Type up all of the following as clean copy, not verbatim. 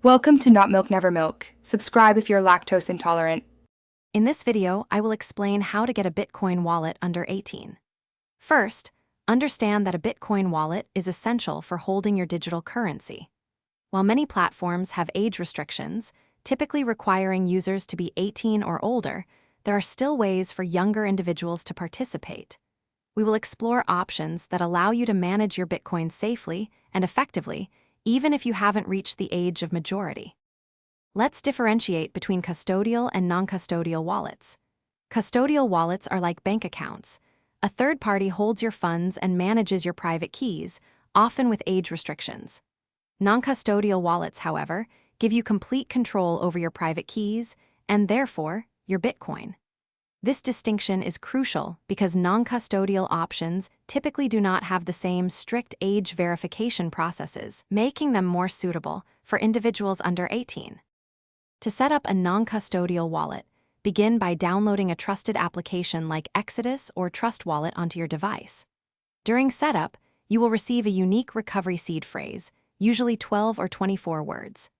Welcome to Not Milk Never Milk. Subscribe if you're lactose intolerant. In this video, I will explain how to get a Bitcoin wallet under 18. First, understand that a Bitcoin wallet is essential for holding your digital currency. While many platforms have age restrictions, typically requiring users to be 18 or older, there are still ways for younger individuals to participate. We will explore options that allow you to manage your Bitcoin safely and effectively, even if you haven't reached the age of majority. Let's differentiate between custodial and non-custodial wallets. Custodial wallets are like bank accounts. A third party holds your funds and manages your private keys, often with age restrictions. Non-custodial wallets, however, give you complete control over your private keys and, therefore, your Bitcoin. This distinction is crucial because non-custodial options typically do not have the same strict age verification processes, making them more suitable for individuals under 18. To set up a non-custodial wallet, begin by downloading a trusted application like Exodus or Trust Wallet onto your device. During setup, you will receive a unique recovery seed phrase, usually 12 or 24 words.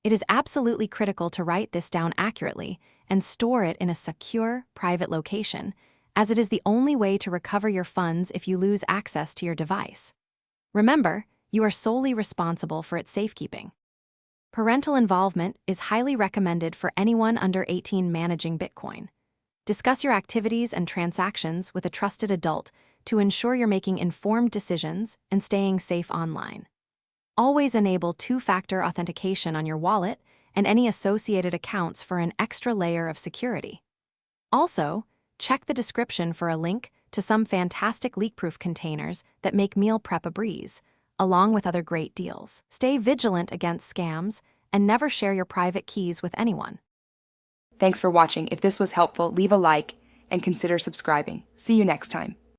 It is absolutely critical to write this down accurately and store it in a secure, private location, as it is the only way to recover your funds if you lose access to your device. Remember, you are solely responsible for its safekeeping. Parental involvement is highly recommended for anyone under 18 managing Bitcoin. Discuss your activities and transactions with a trusted adult to ensure you're making informed decisions and staying safe online. Always enable two-factor authentication on your wallet and any associated accounts for an extra layer of security. Also, check the description for a link to some fantastic leak-proof containers that make meal prep a breeze, along with other great deals. Stay vigilant against scams and never share your private keys with anyone. Thanks for watching. If this was helpful, leave a like and consider subscribing. See you next time.